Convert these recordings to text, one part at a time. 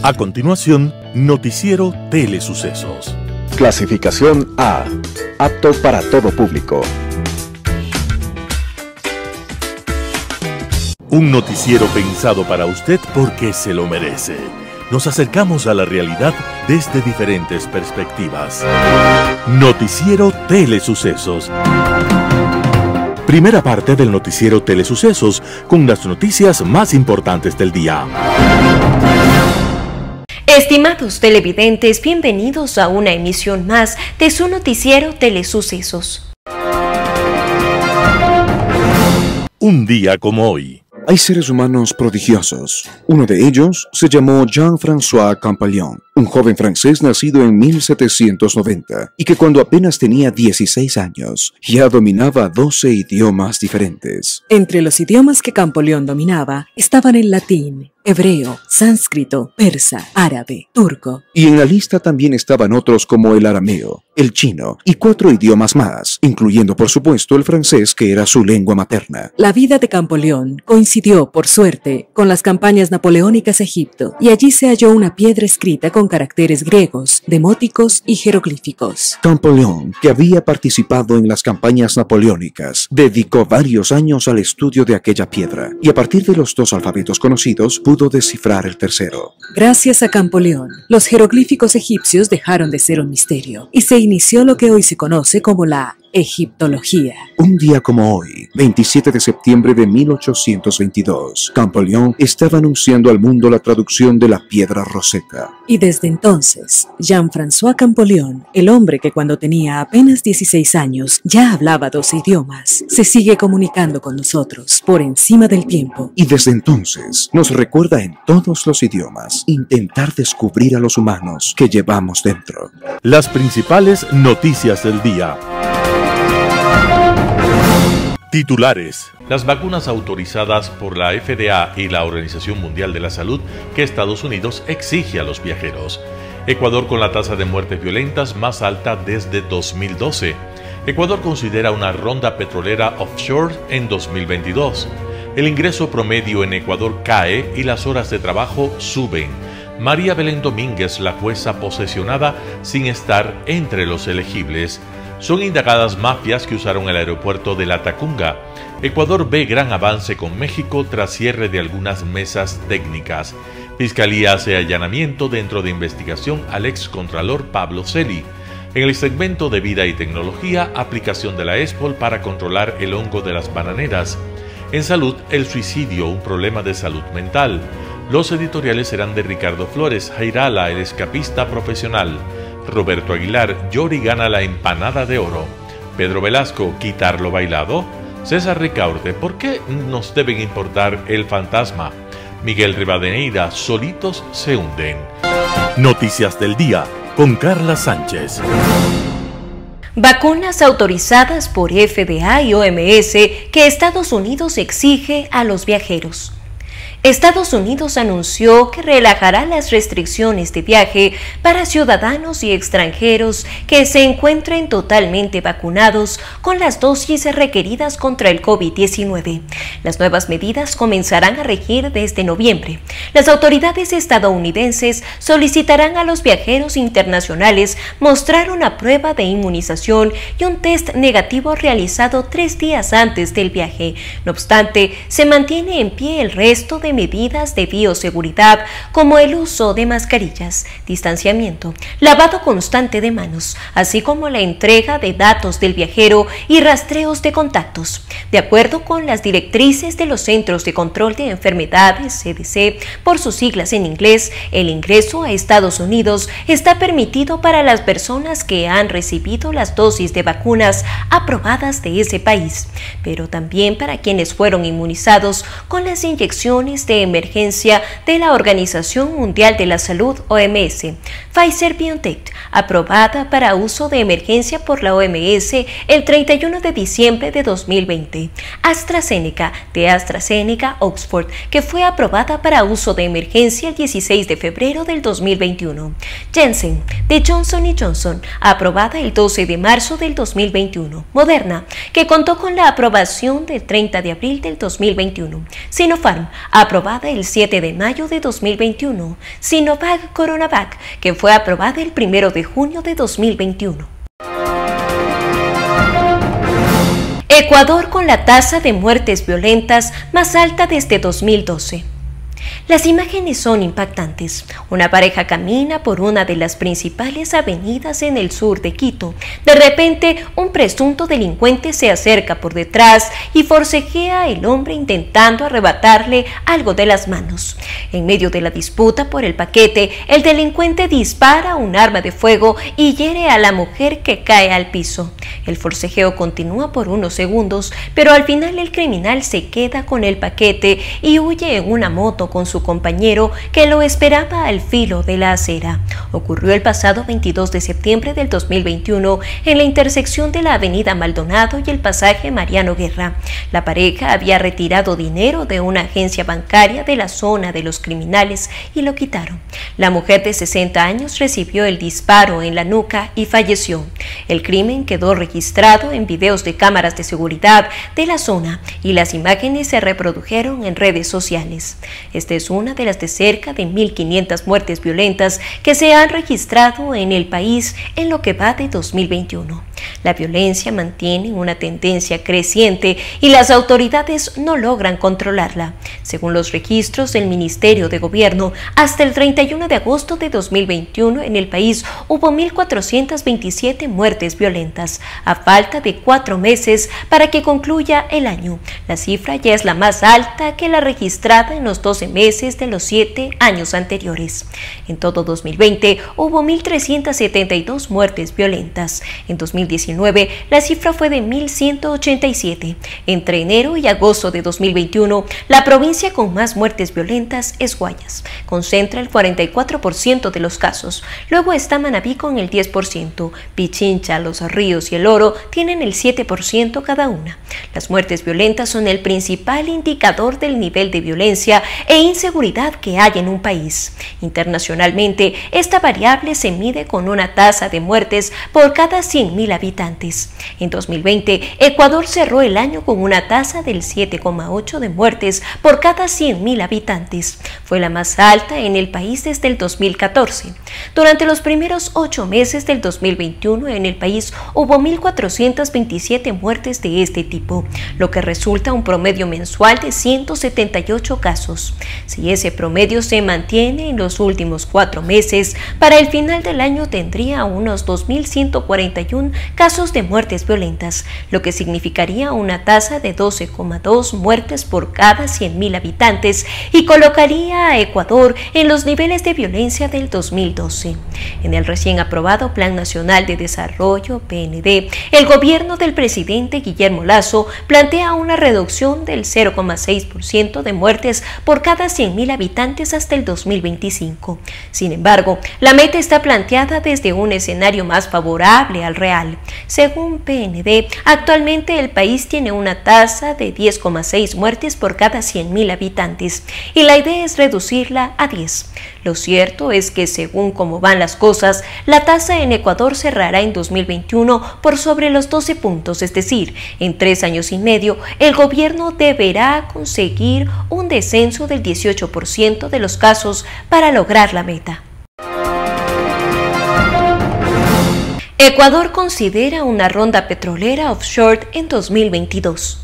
A continuación, Noticiero Telesucesos. Clasificación A. Apto para todo público. Un noticiero pensado para usted porque se lo merece. Nos acercamos a la realidad desde diferentes perspectivas. Noticiero Telesucesos. Primera parte del Noticiero Telesucesos, con las noticias más importantes del día. Estimados televidentes, bienvenidos a una emisión más de su Noticiero Telesucesos. Un día como hoy. Hay seres humanos prodigiosos. Uno de ellos se llamó Jean-François Champollion, un joven francés nacido en 1790 y que cuando apenas tenía 16 años ya dominaba 12 idiomas diferentes. Entre los idiomas que Champollion dominaba estaban el latín, hebreo, sánscrito, persa, árabe, turco. Y en la lista también estaban otros como el arameo, el chino y 4 idiomas más, incluyendo por supuesto el francés, que era su lengua materna. La vida de Champollion coincidió, por suerte, con las campañas napoleónicas a Egipto, y allí se halló una piedra escrita con caracteres griegos, demóticos y jeroglíficos. Champollion, que había participado en las campañas napoleónicas, dedicó varios años al estudio de aquella piedra, y a partir de los 2 alfabetos conocidos pudo descifrar el tercero. Gracias a Champollion, los jeroglíficos egipcios dejaron de ser un misterio, y se inició lo que hoy se conoce como la egiptología. Un día como hoy, 27 de septiembre de 1822, Champollion estaba anunciando al mundo la traducción de la piedra Rosetta. Y desde entonces, Jean-François Champollion, el hombre que cuando tenía apenas 16 años ya hablaba 12 idiomas, se sigue comunicando con nosotros por encima del tiempo. Y desde entonces nos recuerda en todos los idiomas intentar descubrir a los humanos que llevamos dentro. Las principales noticias del día. Titulares. Las vacunas autorizadas por la FDA y la Organización Mundial de la Salud que Estados Unidos exige a los viajeros. Ecuador con la tasa de muertes violentas más alta desde 2012. Ecuador considera una ronda petrolera offshore en 2022. El ingreso promedio en Ecuador cae y las horas de trabajo suben. María Belén Domínguez, la jueza posesionada sin estar entre los elegibles. Son indagadas mafias que usaron el aeropuerto de La Tacunga. Ecuador ve gran avance con México tras cierre de algunas mesas técnicas. Fiscalía hace allanamiento dentro de investigación al excontralor Pablo Celi. En el segmento de vida y tecnología, aplicación de la ESPOL para controlar el hongo de las bananeras. En salud, el suicidio, un problema de salud mental. Los editoriales serán de Ricardo Flores, Jairala, el escapista profesional. Roberto Aguilar, Yori gana la empanada de oro. Pedro Velasco, quitar lo bailado. César Ricaurte, ¿por qué nos deben importar el fantasma? Miguel Rivadeneira, solitos se hunden. Noticias del día con Carla Sánchez. Vacunas autorizadas por FDA y OMS que Estados Unidos exige a los viajeros. Estados Unidos anunció que relajará las restricciones de viaje para ciudadanos y extranjeros que se encuentren totalmente vacunados con las dosis requeridas contra el COVID-19. Las nuevas medidas comenzarán a regir desde noviembre. Las autoridades estadounidenses solicitarán a los viajeros internacionales mostrar una prueba de inmunización y un test negativo realizado 3 días antes del viaje. No obstante, se mantiene en pie el resto de medidas de bioseguridad como el uso de mascarillas, distanciamiento, lavado constante de manos, así como la entrega de datos del viajero y rastreos de contactos. De acuerdo con las directrices de los Centros de Control de Enfermedades, CDC, por sus siglas en inglés, el ingreso a Estados Unidos está permitido para las personas que han recibido las dosis de vacunas aprobadas de ese país, pero también para quienes fueron inmunizados con las inyecciones de emergencia de la Organización Mundial de la Salud, OMS. Pfizer-BioNTech, aprobada para uso de emergencia por la OMS el 31 de diciembre de 2020. AstraZeneca, de AstraZeneca Oxford, que fue aprobada para uso de emergencia el 16 de febrero del 2021. Janssen, de Johnson & Johnson, aprobada el 12 de marzo del 2021. Moderna, que contó con la aprobación del 30 de abril del 2021. Sinopharm, aprobada aprobada el 7 de mayo de 2021, Sinovac Coronavac, que fue aprobada el 1 de junio de 2021. Ecuador con la tasa de muertes violentas más alta desde 2012. Las imágenes son impactantes. Una pareja camina por una de las principales avenidas en el sur de Quito. De repente, un presunto delincuente se acerca por detrás y forcejea al hombre intentando arrebatarle algo de las manos. En medio de la disputa por el paquete, el delincuente dispara un arma de fuego y hiere a la mujer que cae al piso. El forcejeo continúa por unos segundos, pero al final el criminal se queda con el paquete y huye en una moto con su compañero que lo esperaba al filo de la acera. Ocurrió el pasado 22 de septiembre del 2021 en la intersección de la avenida Maldonado y el pasaje Mariano Guerra. La pareja había retirado dinero de una agencia bancaria de la zona de los criminales y lo quitaron. La mujer de 60 años recibió el disparo en la nuca y falleció. El crimen quedó registrado en videos de cámaras de seguridad de la zona y las imágenes se reprodujeron en redes sociales. Esta es una de las de cerca de 1.500 muertes violentas que se han registrado en el país en lo que va de 2021. La violencia mantiene una tendencia creciente y las autoridades no logran controlarla. Según los registros del Ministerio de Gobierno, hasta el 31 de agosto de 2021 en el país hubo 1.427 muertes violentas, a falta de 4 meses para que concluya el año. La cifra ya es la más alta que la registrada en los 12 meses de los 7 años anteriores. En todo 2020 hubo 1.372 muertes violentas. En 2019 la cifra fue de 1.187. Entre enero y agosto de 2021, la provincia con más muertes violentas es Guayas. Concentra el 44% de los casos. Luego está Manabí con el 10%. Pichincha, Los Ríos y El Oro tienen el 7% cada una. Las muertes violentas son el principal indicador del nivel de violencia e inseguridad que hay en un país. Internacionalmente, esta variable se mide con una tasa de muertes por cada 100.000 habitantes. En 2020, Ecuador cerró el año con una tasa del 7,8 de muertes por cada 100.000 habitantes. Fue la más alta en el país desde el 2014. Durante los primeros 8 meses del 2021 en el país hubo 1.427 muertes de este tipo, lo que resulta un promedio mensual de 178 casos. Si ese promedio se mantiene en los últimos 4 meses, para el final del año tendría unos 2.141 casos de muertes violentas, lo que significaría una tasa de 12,2 muertes por cada 100.000 habitantes y colocaría a Ecuador en los niveles de violencia del 2012. En el recién aprobado Plan Nacional de Desarrollo, PND, el gobierno del presidente Guillermo Lasso plantea una reducción del 0,6% de muertes por cada 100.000 habitantes hasta el 2025. Sin embargo, la meta está planteada desde un escenario más favorable al real. Según PND, actualmente el país tiene una tasa de 10,6 muertes por cada 100.000 habitantes y la idea es reducirla a 10. Lo cierto es que según cómo van las cosas, la tasa en Ecuador cerrará en 2021 por sobre los 12 puntos, es decir, en 3 años y medio, el gobierno deberá conseguir un descenso del 18% de los casos para lograr la meta. Ecuador considera una ronda petrolera offshore en 2022.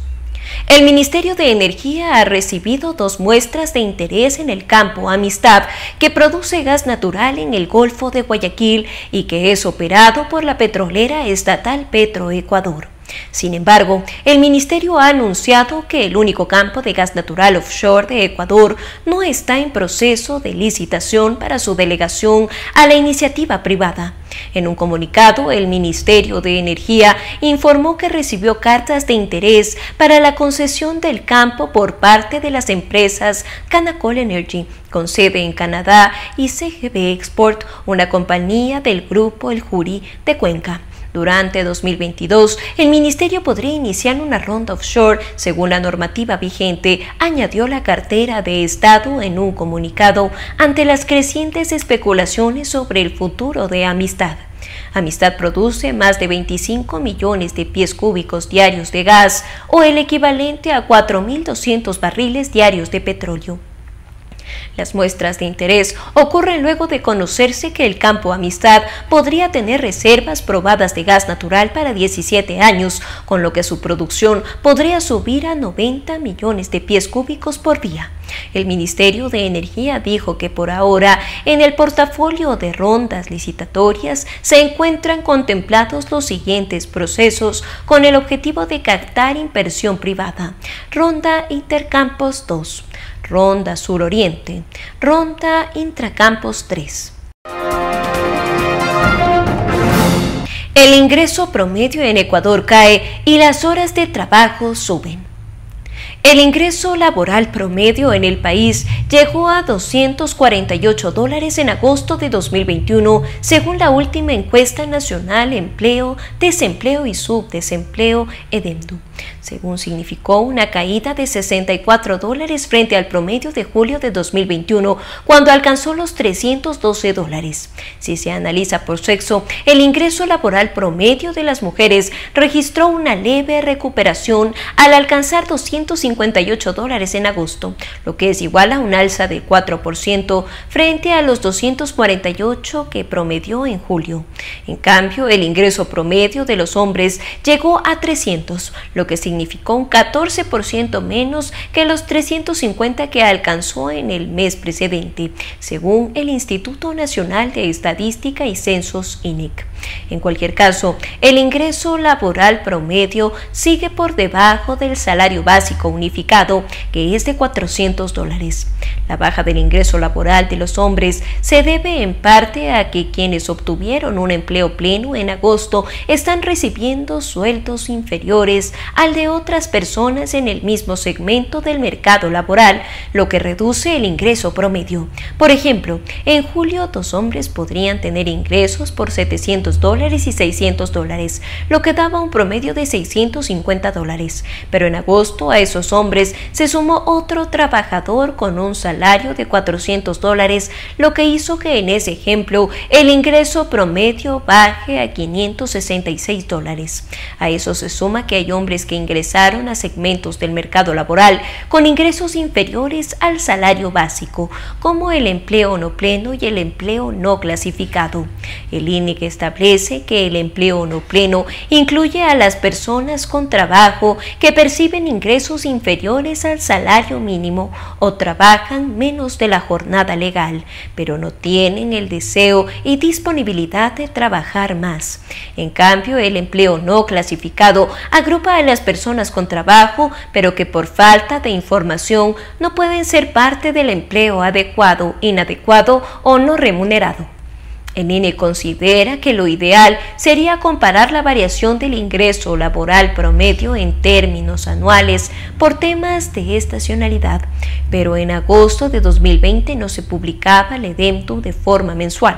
El Ministerio de Energía ha recibido 2 muestras de interés en el campo Amistad, que produce gas natural en el Golfo de Guayaquil y que es operado por la petrolera estatal Petroecuador. Sin embargo, el ministerio ha anunciado que el único campo de gas natural offshore de Ecuador no está en proceso de licitación para su delegación a la iniciativa privada. En un comunicado, el Ministerio de Energía informó que recibió cartas de interés para la concesión del campo por parte de las empresas Canacol Energy, con sede en Canadá, y CGB Export, una compañía del grupo El Juri de Cuenca. Durante 2022, el ministerio podría iniciar una ronda offshore según la normativa vigente, añadió la cartera de Estado en un comunicado ante las crecientes especulaciones sobre el futuro de Amistad. Amistad produce más de 25 millones de pies cúbicos diarios de gas o el equivalente a 4.200 barriles diarios de petróleo. Las muestras de interés ocurren luego de conocerse que el campo Amistad podría tener reservas probadas de gas natural para 17 años, con lo que su producción podría subir a 90 millones de pies cúbicos por día. El Ministerio de Energía dijo que por ahora en el portafolio de rondas licitatorias se encuentran contemplados los siguientes procesos con el objetivo de captar inversión privada: Ronda Intercampos 2, Ronda Suroriente, Ronda Intracampos 3. El ingreso promedio en Ecuador cae y las horas de trabajo suben. El ingreso laboral promedio en el país llegó a $248 en agosto de 2021, según la última encuesta nacional Empleo, Desempleo y Subdesempleo EDEMDU. Según significó una caída de $64 frente al promedio de julio de 2021, cuando alcanzó los $312. Si se analiza por sexo, el ingreso laboral promedio de las mujeres registró una leve recuperación al alcanzar $258 en agosto, lo que es igual a un alza de 4% frente a los $248 que promedió en julio. En cambio, el ingreso promedio de los hombres llegó a $300, lo que significó un 14% menos que los $350 que alcanzó en el mes precedente, según el Instituto Nacional de Estadística y Censos INEC. En cualquier caso, el ingreso laboral promedio sigue por debajo del salario básico unificado, que es de $400. La baja del ingreso laboral de los hombres se debe en parte a que quienes obtuvieron un empleo pleno en agosto están recibiendo sueldos inferiores al de otras personas en el mismo segmento del mercado laboral, lo que reduce el ingreso promedio. Por ejemplo, en julio 2 hombres podrían tener ingresos por $700 y $600, lo que daba un promedio de $650. Pero en agosto a esos hombres se sumó otro trabajador con un salario de $400, lo que hizo que en ese ejemplo el ingreso promedio baje a $566. A eso se suma que hay hombres que ingresaron a segmentos del mercado laboral con ingresos inferiores al salario básico, como el empleo no pleno y el empleo no clasificado. El INEC establece que el empleo no pleno incluye a las personas con trabajo que perciben ingresos inferiores al salario mínimo o trabajan menos de la jornada legal, pero no tienen el deseo y disponibilidad de trabajar más. En cambio, el empleo no clasificado agrupa a las personas con trabajo, pero que por falta de información no pueden ser parte del empleo adecuado, inadecuado o no remunerado. El INE considera que lo ideal sería comparar la variación del ingreso laboral promedio en términos anuales por temas de estacionalidad, pero en agosto de 2020 no se publicaba el EDEMDU de forma mensual.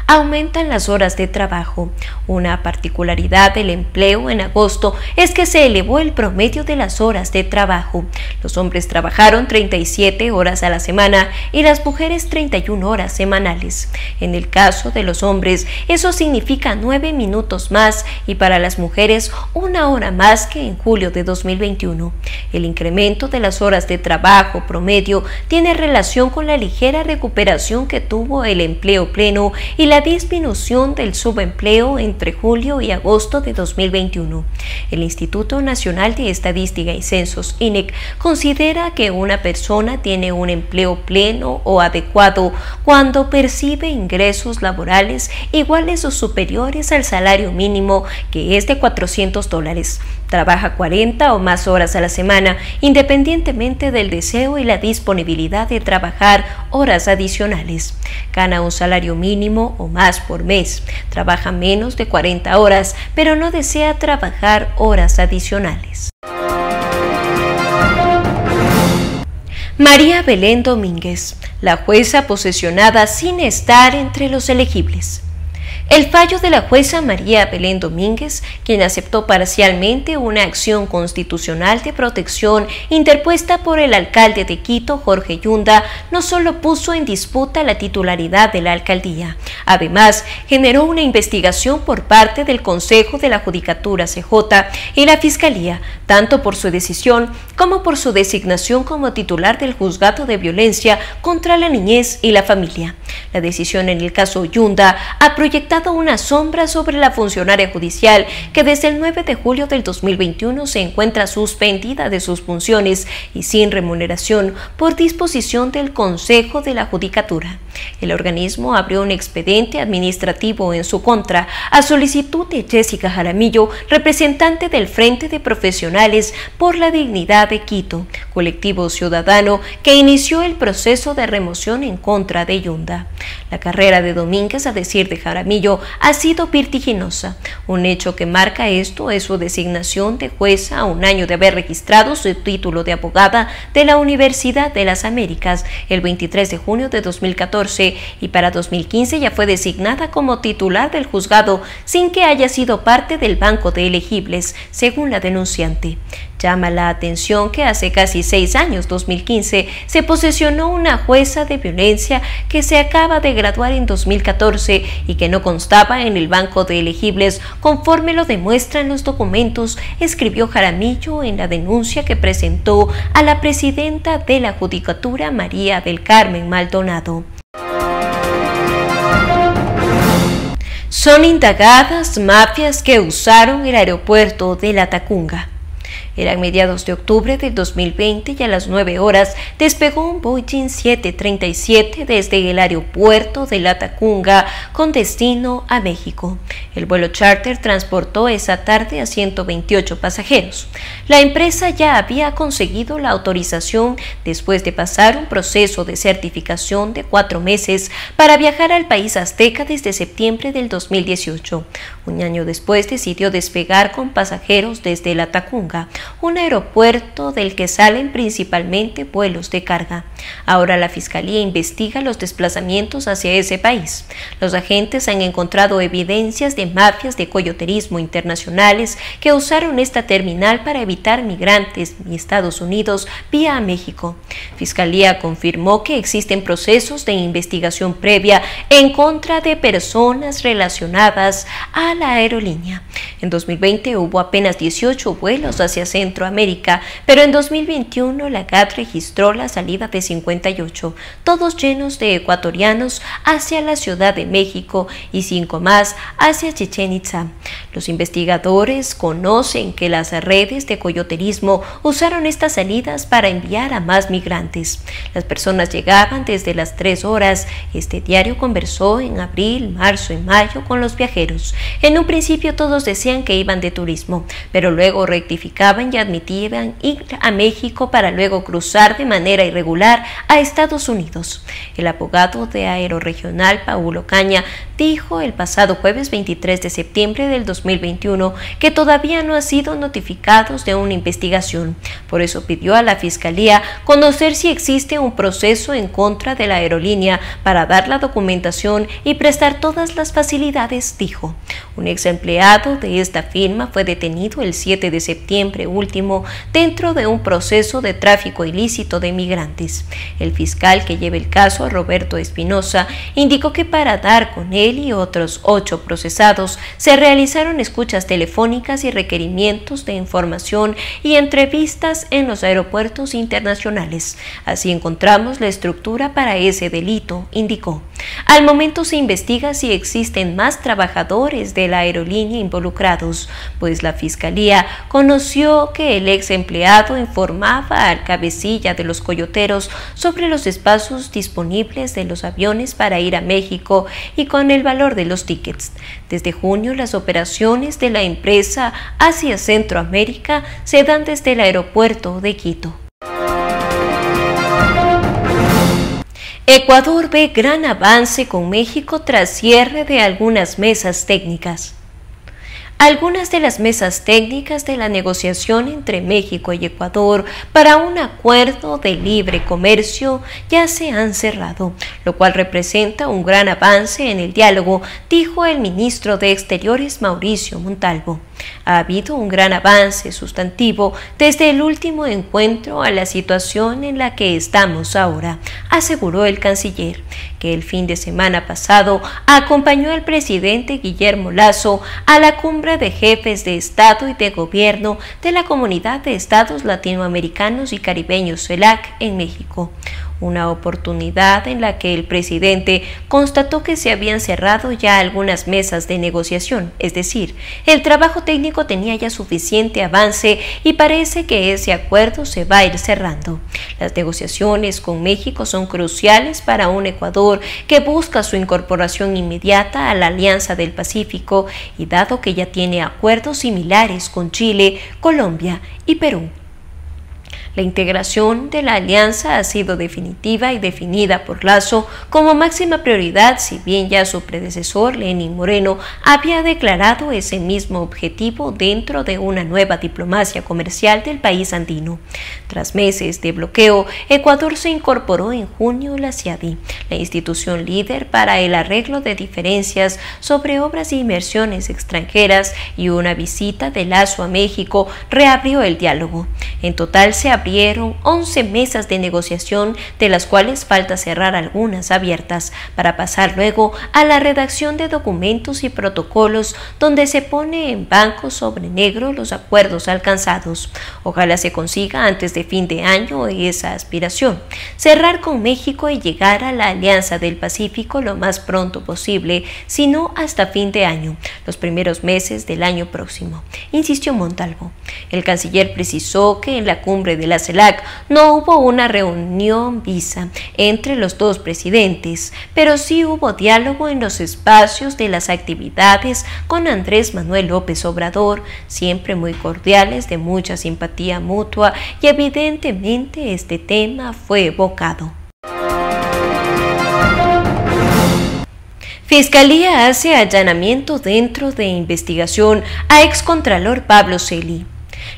Aumentan las horas de trabajo. Una particularidad del empleo en agosto es que se elevó el promedio de las horas de trabajo. Los hombres trabajaron 37 horas a la semana y las mujeres 31 horas semanales. En el caso de los hombres, eso significa 9 minutos más y para las mujeres 1 hora más que en julio de 2021. El incremento de las horas de trabajo promedio tiene relación con la ligera recuperación que tuvo el empleo pleno y la disminución del subempleo entre julio y agosto de 2021. El Instituto Nacional de Estadística y Censos INEC considera que una persona tiene un empleo pleno o adecuado cuando percibe ingresos laborales iguales o superiores al salario mínimo, que es de $400. Trabaja 40 o más horas a la semana, independientemente del deseo y la disponibilidad de trabajar horas adicionales. Gana un salario mínimo o más por mes. Trabaja menos de 40 horas, pero no desea trabajar horas adicionales. María Belén Domínguez, la jueza posesionada sin estar entre los elegibles. El fallo de la jueza María Belén Domínguez, quien aceptó parcialmente una acción constitucional de protección interpuesta por el alcalde de Quito, Jorge Yunda, no solo puso en disputa la titularidad de la alcaldía, además generó una investigación por parte del Consejo de la Judicatura CJ y la Fiscalía, tanto por su decisión como por su designación como titular del Juzgado de Violencia contra la Niñez y la Familia. La decisión en el caso Yunda ha proyectado una sombra sobre la funcionaria judicial que desde el 9 de julio del 2021 se encuentra suspendida de sus funciones y sin remuneración por disposición del Consejo de la Judicatura. El organismo abrió un expediente administrativo en su contra a solicitud de Jessica Jaramillo, representante del Frente de Profesionales por la Dignidad de Quito, colectivo ciudadano que inició el proceso de remoción en contra de Yunda. La carrera de Domínguez, a decir de Jaramillo, ha sido vertiginosa. Un hecho que marca esto es su designación de jueza a un año de haber registrado su título de abogada de la Universidad de las Américas el 23 de junio de 2014 y para 2015 ya fue designada como titular del juzgado sin que haya sido parte del banco de elegibles, según la denunciante. Llama la atención que hace casi 6 años, 2015, se posesionó una jueza de violencia que se acaba de graduar en 2014 y que no constaba en el banco de elegibles conforme lo demuestran los documentos, escribió Jaramillo en la denuncia que presentó a la presidenta de la Judicatura, María del Carmen Maldonado. Son indagadas mafias que usaron el aeropuerto de La Tacunga. Eran mediados de octubre del 2020 y a las 9 horas despegó un Boeing 737 desde el aeropuerto de La Tacunga con destino a México. El vuelo charter transportó esa tarde a 128 pasajeros. La empresa ya había conseguido la autorización después de pasar un proceso de certificación de 4 meses para viajar al país azteca desde septiembre del 2018. Un año después decidió despegar con pasajeros desde La Tacunga, un aeropuerto del que salen principalmente vuelos de carga. Ahora la Fiscalía investiga los desplazamientos hacia ese país. Los agentes han encontrado evidencias de mafias de coyoterismo internacionales que usaron esta terminal para evitar migrantes en Estados Unidos vía México. Fiscalía confirmó que existen procesos de investigación previa en contra de personas relacionadas a la aerolínea. En 2020 hubo apenas 18 vuelos hacia Centroamérica, pero en 2021 la GAT registró la salida de 58, todos llenos de ecuatorianos hacia la Ciudad de México y 5 más hacia Chichén Itzá. Los investigadores conocen que las redes de coyoterismo usaron estas salidas para enviar a más migrantes. Las personas llegaban desde las 3 horas. Este diario conversó en abril, marzo y mayo con los viajeros. En un principio todos decían que iban de turismo, pero luego rectificaban y admitían ir a México para luego cruzar de manera irregular a Estados Unidos. El abogado de Aeroregional, Paulo Caña, dijo el pasado jueves 23 de septiembre del 2021 que todavía no han sido notificados de una investigación. Por eso pidió a la Fiscalía conocer si existe un proceso en contra de la aerolínea para dar la documentación y prestar todas las facilidades, dijo. Un ex empleado de esta firma fue detenido el 7 de septiembre último dentro de un proceso de tráfico ilícito de migrantes. El fiscal que lleva el caso, Roberto Espinosa, indicó que para dar con él y otros 8 procesados se realizaron escuchas telefónicas y requerimientos de información y entrevistas en los aeropuertos internacionales. Así encontramos la estructura para ese delito, indicó. Al momento se investiga si existen más trabajadores de la aerolínea involucrados, pues la Fiscalía conoció que el ex empleado informaba al cabecilla de los coyoteros sobre los espacios disponibles de los aviones para ir a México y con el valor de los tickets. Desde junio, las operaciones de la empresa hacia Centroamérica se dan desde el aeropuerto de Quito. Ecuador ve gran avance con México tras cierre de algunas mesas técnicas. Algunas de las mesas técnicas de la negociación entre México y Ecuador para un acuerdo de libre comercio ya se han cerrado, lo cual representa un gran avance en el diálogo, dijo el ministro de Exteriores Mauricio Montalvo. Ha habido un gran avance sustantivo desde el último encuentro a la situación en la que estamos ahora, aseguró el canciller, que el fin de semana pasado acompañó al presidente Guillermo Lasso a la cumbre de jefes de Estado y de Gobierno de la Comunidad de Estados Latinoamericanos y Caribeños CELAC en México. Una oportunidad en la que el presidente constató que se habían cerrado ya algunas mesas de negociación, es decir, el trabajo técnico tenía ya suficiente avance y parece que ese acuerdo se va a ir cerrando. Las negociaciones con México son cruciales para un Ecuador que busca su incorporación inmediata a la Alianza del Pacífico y dado que ya tiene acuerdos similares con Chile, Colombia y Perú. La integración de la alianza ha sido definitiva y definida por Lasso como máxima prioridad, si bien ya su predecesor, Lenín Moreno, había declarado ese mismo objetivo dentro de una nueva diplomacia comercial del país andino. Tras meses de bloqueo, Ecuador se incorporó en junio la CIADI, la institución líder para el arreglo de diferencias sobre obras e inversiones extranjeras, y una visita de Lasso a México reabrió el diálogo. En total se abrieron 11 mesas de negociación, de las cuales falta cerrar algunas abiertas, para pasar luego a la redacción de documentos y protocolos donde se pone en blanco sobre negro los acuerdos alcanzados. Ojalá se consiga antes de fin de año esa aspiración, cerrar con México y llegar a la Alianza del Pacífico lo más pronto posible, si no hasta fin de año, los primeros meses del año próximo, insistió Montalvo. El canciller precisó que en la cumbre de la CELAC no hubo una reunión visa entre los dos presidentes, pero sí hubo diálogo en los espacios de las actividades con Andrés Manuel López Obrador, siempre muy cordiales, de mucha simpatía mutua, y evidentemente este tema fue evocado. Fiscalía hace allanamiento dentro de investigación a excontralor Pablo Celi.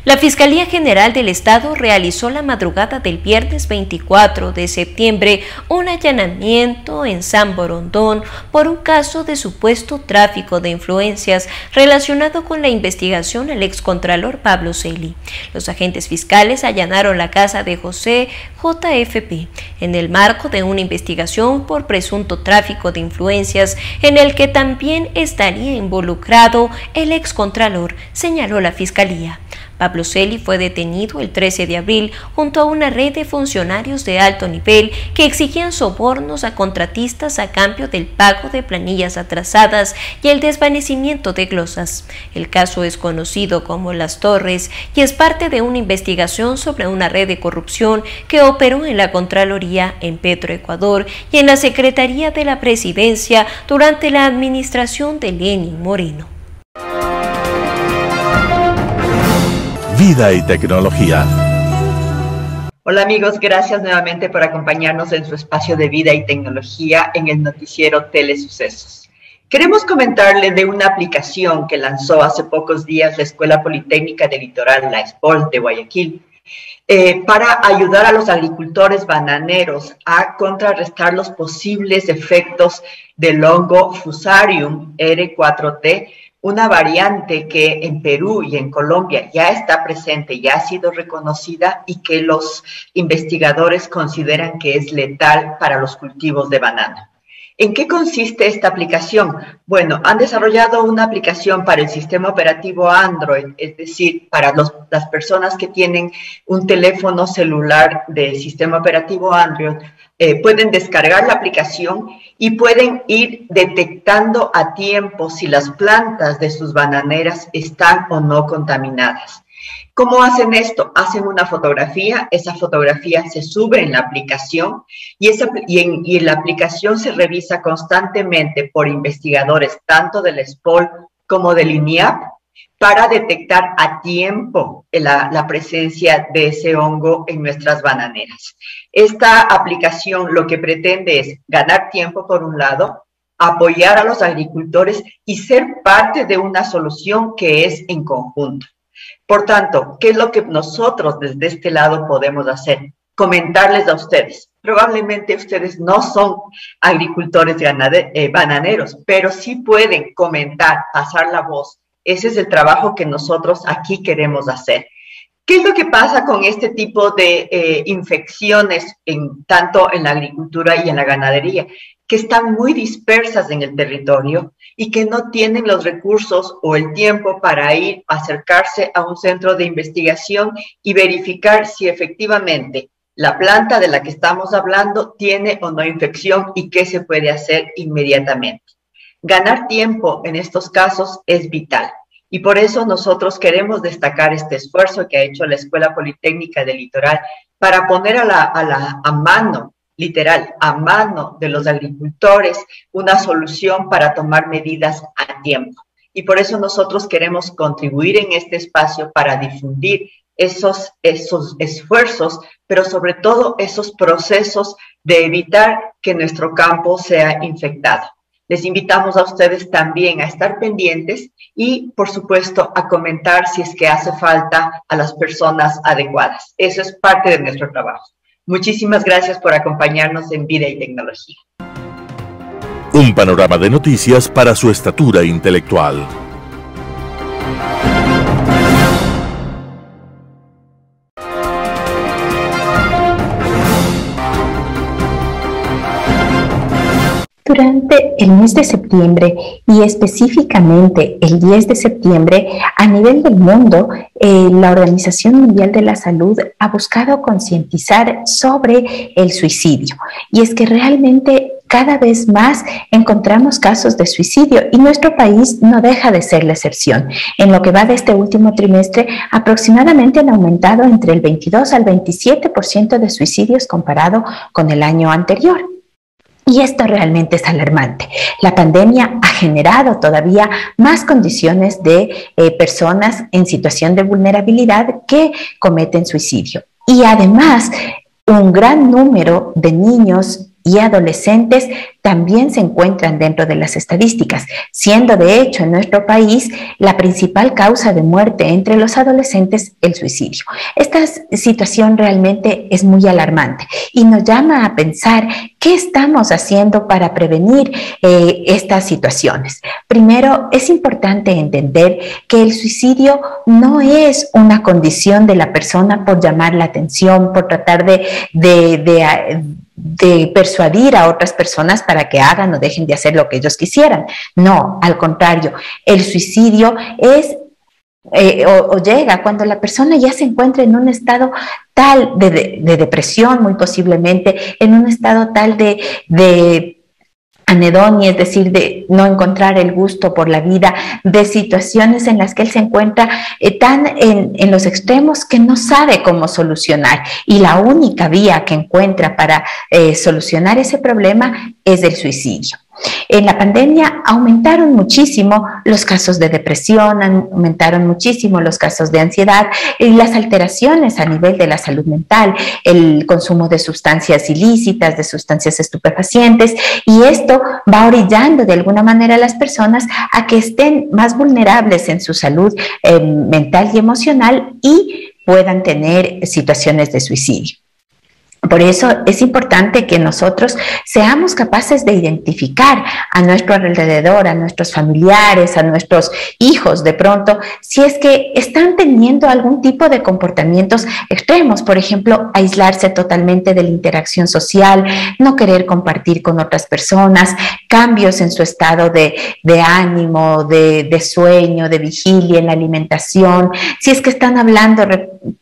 La Fiscalía General del Estado realizó la madrugada del viernes 24 de septiembre un allanamiento en San Borondón por un caso de supuesto tráfico de influencias relacionado con la investigación al excontralor Pablo Celi. Los agentes fiscales allanaron la casa de José JFP en el marco de una investigación por presunto tráfico de influencias en el que también estaría involucrado el excontralor, señaló la Fiscalía. Pablo Celi fue detenido el 13 de abril junto a una red de funcionarios de alto nivel que exigían sobornos a contratistas a cambio del pago de planillas atrasadas y el desvanecimiento de glosas. El caso es conocido como Las Torres y es parte de una investigación sobre una red de corrupción que operó en la Contraloría, en Petroecuador y en la Secretaría de la Presidencia durante la administración de Lenín Moreno. Vida y tecnología. Hola amigos, gracias nuevamente por acompañarnos en su espacio de vida y tecnología en el noticiero Telesucesos. Queremos comentarles de una aplicación que lanzó hace pocos días la Escuela Politécnica del Litoral, la ESPOL de Guayaquil, para ayudar a los agricultores bananeros a contrarrestar los posibles efectos del hongo Fusarium R4T, una variante que en Perú y en Colombia ya está presente, ya ha sido reconocida y que los investigadores consideran que es letal para los cultivos de banana. ¿En qué consiste esta aplicación? Bueno, han desarrollado una aplicación para el sistema operativo Android, es decir, para las personas que tienen un teléfono celular del sistema operativo Android, pueden descargar la aplicación y pueden ir detectando a tiempo si las plantas de sus bananeras están o no contaminadas. ¿Cómo hacen esto? Hacen una fotografía, esa fotografía se sube en la aplicación y en la aplicación se revisa constantemente por investigadores tanto del ESPOL como del INIAP para detectar a tiempo la presencia de ese hongo en nuestras bananeras. Esta aplicación lo que pretende es ganar tiempo por un lado, apoyar a los agricultores y ser parte de una solución que es en conjunto. Por tanto, ¿qué es lo que nosotros desde este lado podemos hacer? Comentarles a ustedes. Probablemente ustedes no son agricultores bananeros, pero sí pueden comentar, pasar la voz. Ese es el trabajo que nosotros aquí queremos hacer. ¿Qué es lo que pasa con este tipo de infecciones, tanto en la agricultura y en la ganadería? Que están muy dispersas en el territorio y que no tienen los recursos o el tiempo para ir a acercarse a un centro de investigación y verificar si efectivamente la planta de la que estamos hablando tiene o no infección y qué se puede hacer inmediatamente. Ganar tiempo en estos casos es vital. Y por eso nosotros queremos destacar este esfuerzo que ha hecho la Escuela Politécnica del Litoral para poner a mano, literal, a mano de los agricultores una solución para tomar medidas a tiempo. Y por eso nosotros queremos contribuir en este espacio para difundir esos esfuerzos, pero sobre todo esos procesos de evitar que nuestro campo sea infectado. Les invitamos a ustedes también a estar pendientes y, por supuesto, a comentar si es que hace falta a las personas adecuadas. Eso es parte de nuestro trabajo. Muchísimas gracias por acompañarnos en Vida y Tecnología. Un panorama de noticias para su estatura intelectual. Durante el mes de septiembre y específicamente el 10 de septiembre, a nivel del mundo, la Organización Mundial de la Salud ha buscado concientizar sobre el suicidio. Y es que realmente cada vez más encontramos casos de suicidio y nuestro país no deja de ser la excepción. En lo que va de este último trimestre, aproximadamente han aumentado entre el 22 al 27% de suicidios comparado con el año anterior. Y esto realmente es alarmante. La pandemia ha generado todavía más condiciones de personas en situación de vulnerabilidad que cometen suicidio. Y además, un gran número de niños y adolescentes también se encuentran dentro de las estadísticas, siendo de hecho en nuestro país la principal causa de muerte entre los adolescentes el suicidio. Esta situación realmente es muy alarmante y nos llama a pensar qué estamos haciendo para prevenir estas situaciones. Primero, es importante entender que el suicidio no es una condición de la persona por llamar la atención, por tratar de persuadir a otras personas para que hagan o dejen de hacer lo que ellos quisieran. No, al contrario, el suicidio es llega cuando la persona ya se encuentra en un estado tal de depresión, muy posiblemente, en un estado tal de anedonia, es decir, de no encontrar el gusto por la vida, de situaciones en las que él se encuentra tan en los extremos que no sabe cómo solucionar. Y la única vía que encuentra para solucionar ese problema es el suicidio. En la pandemia aumentaron muchísimo los casos de depresión, aumentaron muchísimo los casos de ansiedad y las alteraciones a nivel de la salud mental, el consumo de sustancias ilícitas, de sustancias estupefacientes, y esto va orillando de alguna manera a las personas a que estén más vulnerables en su salud mental y emocional y puedan tener situaciones de suicidio. Por eso es importante que nosotros seamos capaces de identificar a nuestro alrededor, a nuestros familiares, a nuestros hijos de pronto, si es que están teniendo algún tipo de comportamientos extremos, por ejemplo, aislarse totalmente de la interacción social, no querer compartir con otras personas, cambios en su estado de ánimo, de sueño, de vigilia en la alimentación, si es que están hablando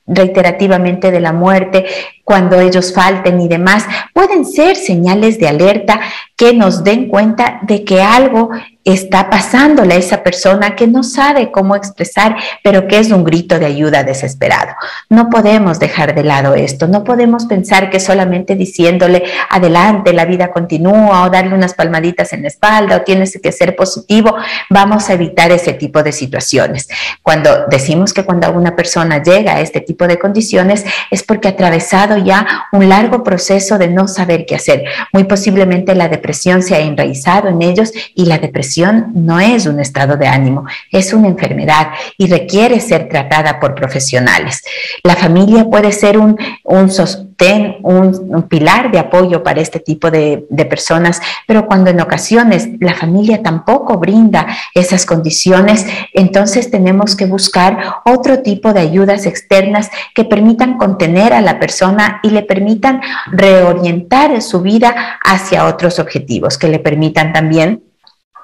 reiterativamente de la muerte, cuando ellos falten y demás, pueden ser señales de alerta que nos den cuenta de que algo está pasándole a esa persona que no sabe cómo expresar, pero que es un grito de ayuda desesperado. No podemos dejar de lado esto, no podemos pensar que solamente diciéndole adelante, la vida continúa, o darle unas palmaditas en la espalda, o tienes que ser positivo, vamos a evitar ese tipo de situaciones. Cuando decimos que cuando una persona llega a este tipo de condiciones es porque ha atravesado ya un largo proceso de no saber qué hacer. Muy posiblemente la depresión se ha enraizado en ellos, y la depresión no es un estado de ánimo, es una enfermedad y requiere ser tratada por profesionales. La familia puede ser un sostén, un pilar de apoyo para este tipo de personas, pero cuando en ocasiones la familia tampoco brinda esas condiciones, entonces tenemos que buscar otro tipo de ayudas externas que permitan contener a la persona y le permitan reorientar su vida hacia otros objetivos, que le permitan también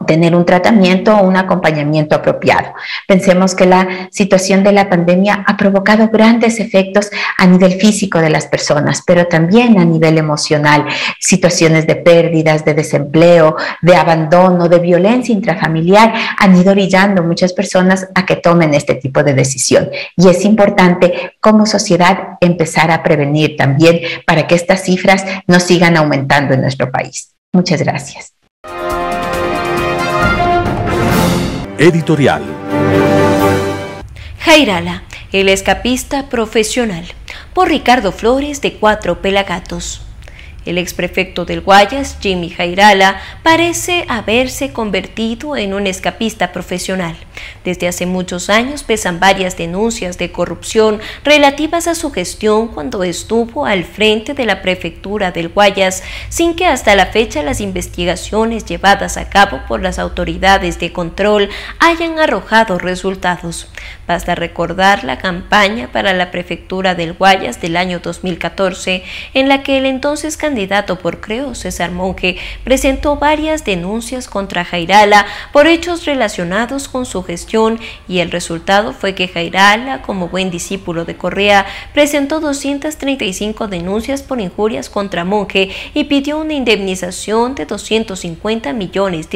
tener un tratamiento o un acompañamiento apropiado. Pensemos que la situación de la pandemia ha provocado grandes efectos a nivel físico de las personas, pero también a nivel emocional. Situaciones de pérdidas, de desempleo, de abandono, de violencia intrafamiliar han ido orillando muchas personas a que tomen este tipo de decisión. Y es importante como sociedad empezar a prevenir también para que estas cifras no sigan aumentando en nuestro país. Muchas gracias. Editorial. Jairala, el escapista profesional, por Ricardo Flores de Cuatro Pelagatos. El exprefecto del Guayas, Jimmy Jairala, parece haberse convertido en un escapista profesional. Desde hace muchos años pesan varias denuncias de corrupción relativas a su gestión cuando estuvo al frente de la prefectura del Guayas, sin que hasta la fecha las investigaciones llevadas a cabo por las autoridades de control hayan arrojado resultados. Basta recordar la campaña para la prefectura del Guayas del año 2014, en la que el entonces candidato por Creo, César Monge, presentó varias denuncias contra Jairala por hechos relacionados con su gestión, y el resultado fue que Jairala, como buen discípulo de Correa, presentó 235 denuncias por injurias contra Monge y pidió una indemnización de $250 millones.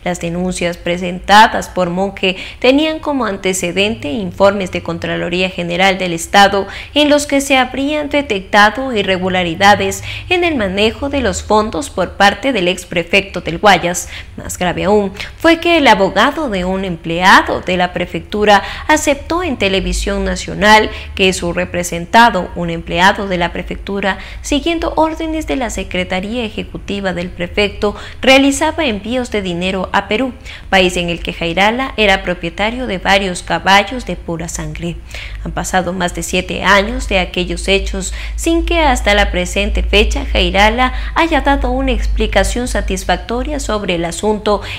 Las denuncias presentadas por Monge tenían como antecedente informes de Contraloría General del Estado en los que se habrían detectado irregularidades en el manejo de los fondos por parte del exprefecto del Guayas. Más grave aún fue que el abogado de un empleado de la prefectura aceptó en Televisión Nacional que su representado, un empleado de la prefectura, siguiendo órdenes de la Secretaría Ejecutiva del prefecto, realizaba envíos de dinero a Perú, país en el que Jairala era propietario de varios caballos de pura sangre. Han pasado más de 7 años de aquellos hechos sin que hasta la presente fecha Jairala haya dado una explicación satisfactoria sobre el asunto,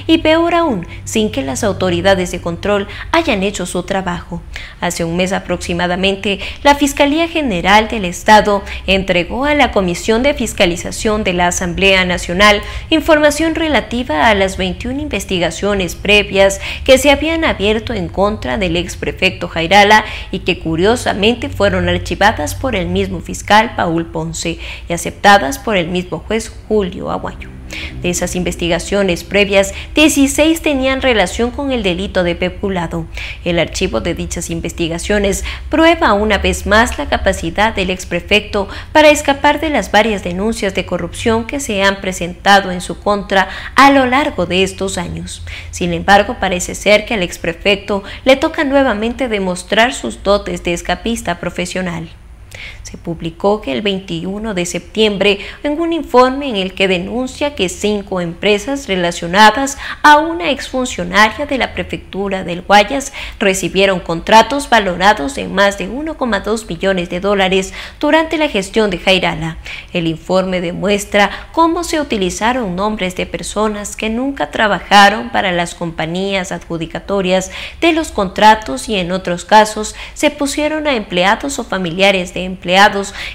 y peor aún, sin que las autoridades de control hayan hecho su trabajo. Hace un mes aproximadamente, la Fiscalía General del Estado entregó a la Comisión de Fiscalización de la Asamblea Nacional información relativa a las 21 investigaciones previas que se habían abierto en contra del exprefecto Jairala y que curiosamente fueron archivadas por el mismo fiscal Paul Ponce y aceptadas por el mismo juez Julio Aguayo. De esas investigaciones previas, 16 tenían relación con el delito de peculado. El archivo de dichas investigaciones prueba una vez más la capacidad del exprefecto para escapar de las varias denuncias de corrupción que se han presentado en su contra a lo largo de estos años. Sin embargo, parece ser que al exprefecto le toca nuevamente demostrar sus dotes de escapista profesional. Se publicó que el 21 de septiembre en un informe en el que denuncia que 5 empresas relacionadas a una exfuncionaria de la prefectura del Guayas recibieron contratos valorados en más de $1,2 millones durante la gestión de Jairala. El informe demuestra cómo se utilizaron nombres de personas que nunca trabajaron para las compañías adjudicatorias de los contratos, y en otros casos se pusieron a empleados o familiares de empleados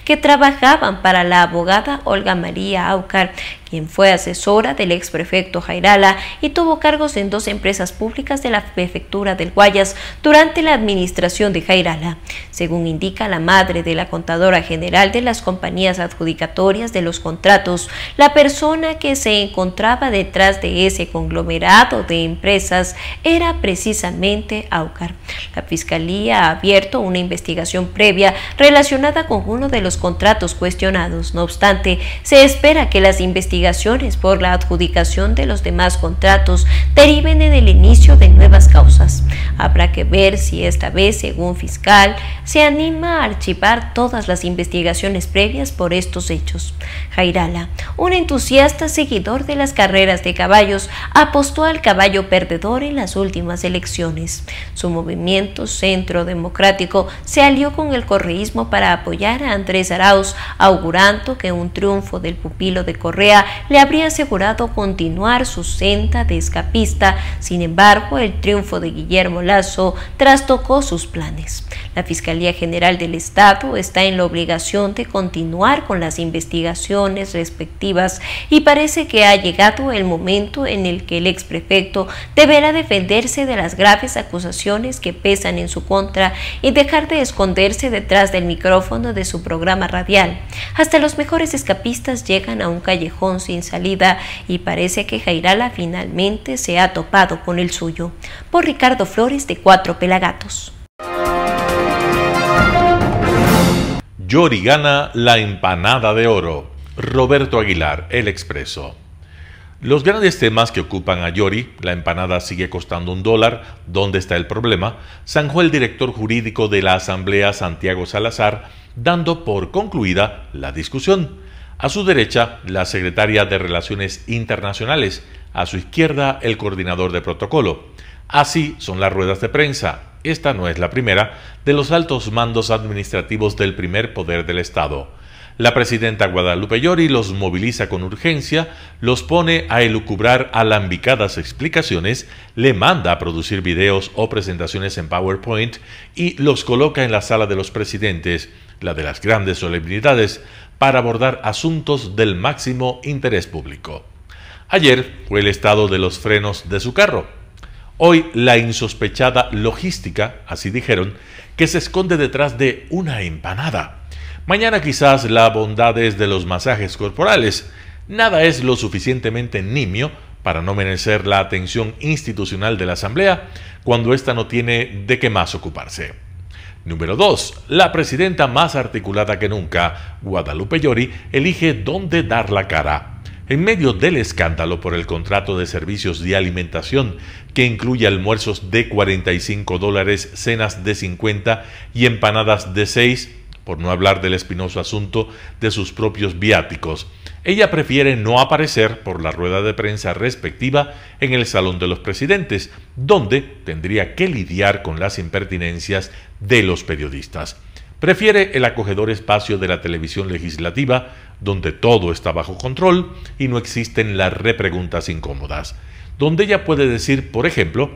que trabajaban para la abogada Olga María Aucar, quien fue asesora del exprefecto Jairala y tuvo cargos en 2 empresas públicas de la prefectura del Guayas durante la administración de Jairala. Según indica la madre de la contadora general de las compañías adjudicatorias de los contratos, la persona que se encontraba detrás de ese conglomerado de empresas era precisamente Aucar. La Fiscalía ha abierto una investigación previa relacionada con uno de los contratos cuestionados. No obstante, se espera que las investigaciones por la adjudicación de los demás contratos deriven en el inicio de nuevas causas. Habrá que ver si esta vez, según fiscal, se anima a archivar todas las investigaciones previas por estos hechos. Jairala, un entusiasta seguidor de las carreras de caballos, apostó al caballo perdedor en las últimas elecciones. Su movimiento Centro Democrático se alió con el correísmo para apoyar a Andrés Arauz, augurando que un triunfo del pupilo de Correa le habría asegurado continuar su senda de escapista. Sin embargo, el triunfo de Guillermo Lasso trastocó sus planes. La Fiscalía General del Estado está en la obligación de continuar con las investigaciones respectivas y parece que ha llegado el momento en el que el exprefecto deberá defenderse de las graves acusaciones que pesan en su contra y dejar de esconderse detrás del micrófono de su programa radial. Hasta los mejores escapistas llegan a un callejón sin salida y parece que Jairala finalmente se ha topado con el suyo. Por Ricardo Flores de 4 Pelagatos. Yori gana la empanada de oro. Roberto Aguilar, El Expreso. Los grandes temas que ocupan a Yori, la empanada sigue costando $1, ¿dónde está el problema?, zanjó el director jurídico de la Asamblea, Santiago Salazar, dando por concluida la discusión. A su derecha, la secretaria de Relaciones Internacionales, a su izquierda, el coordinador de protocolo. Así son las ruedas de prensa. Esta no es la primera de los altos mandos administrativos del primer poder del Estado. La presidenta Guadalupe Llori los moviliza con urgencia, los pone a elucubrar alambicadas explicaciones, le manda a producir videos o presentaciones en PowerPoint y los coloca en la sala de los presidentes, la de las grandes solemnidades, para abordar asuntos del máximo interés público. Ayer fue el estado de los frenos de su carro. Hoy la insospechada logística, así dijeron, que se esconde detrás de una empanada. Mañana quizás las bondades de los masajes corporales. Nada es lo suficientemente nimio para no merecer la atención institucional de la Asamblea cuando ésta no tiene de qué más ocuparse. Número 2. La presidenta más articulada que nunca, Guadalupe Llori, elige dónde dar la cara. En medio del escándalo por el contrato de servicios de alimentación que incluye almuerzos de $45, cenas de 50 y empanadas de 6, por no hablar del espinoso asunto de sus propios viáticos, ella prefiere no aparecer por la rueda de prensa respectiva en el Salón de los Presidentes, donde tendría que lidiar con las impertinencias de los periodistas. Prefiere el acogedor espacio de la televisión legislativa, donde todo está bajo control y no existen las repreguntas incómodas, donde ella puede decir, por ejemplo,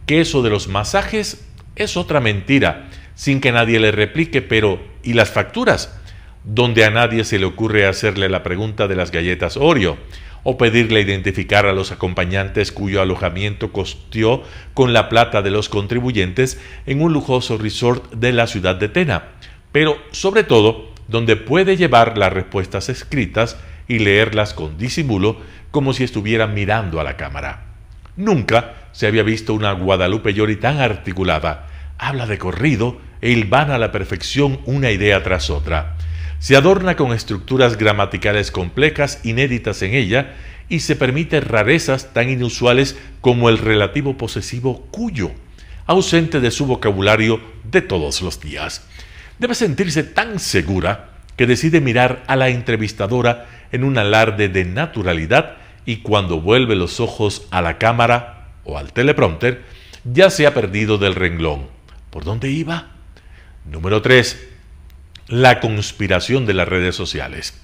que eso de los masajes es otra mentira, sin que nadie le replique, pero ¿y las facturas? Donde a nadie se le ocurre hacerle la pregunta de las galletas Oreo, o pedirle identificar a los acompañantes cuyo alojamiento costeó con la plata de los contribuyentes en un lujoso resort de la ciudad de Tena, pero sobre todo donde puede llevar las respuestas escritas y leerlas con disimulo como si estuviera mirando a la cámara. Nunca se había visto una Guadalupe Llori tan articulada. Habla de corrido e hilvana a la perfección una idea tras otra. Se adorna con estructuras gramaticales complejas inéditas en ella y se permite rarezas tan inusuales como el relativo posesivo cuyo, ausente de su vocabulario de todos los días. Debe sentirse tan segura que decide mirar a la entrevistadora en un alarde de naturalidad y cuando vuelve los ojos a la cámara o al teleprompter, ya se ha perdido del renglón. ¿Por dónde iba? Número 3. La conspiración de las redes sociales.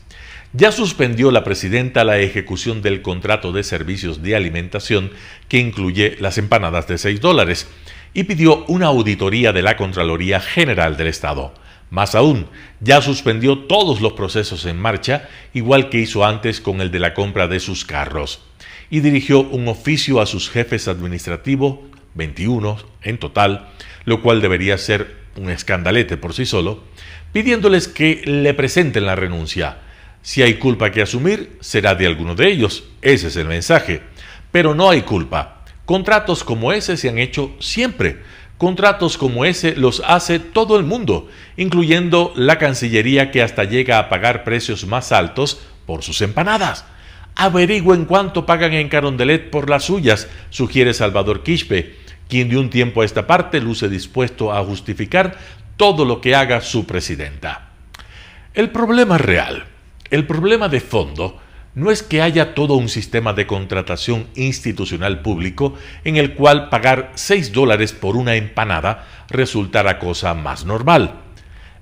Ya suspendió la presidenta la ejecución del contrato de servicios de alimentación que incluye las empanadas de $6 y pidió una auditoría de la Contraloría General del Estado. Más aún, ya suspendió todos los procesos en marcha, igual que hizo antes con el de la compra de sus carros, y dirigió un oficio a sus jefes administrativos, 21 en total, lo cual debería ser un escandalete por sí solo, pidiéndoles que le presenten la renuncia. Si hay culpa que asumir, será de alguno de ellos, ese es el mensaje. Pero no hay culpa. Contratos como ese se han hecho siempre. Contratos como ese los hace todo el mundo, incluyendo la Cancillería, que hasta llega a pagar precios más altos por sus empanadas. Averigüen cuánto pagan en Carondelet por las suyas, sugiere Salvador Quispe, quien de un tiempo a esta parte luce dispuesto a justificar todo lo que haga su presidenta. El problema real, el problema de fondo, no es que haya todo un sistema de contratación institucional público en el cual pagar $6 por una empanada resultará cosa más normal.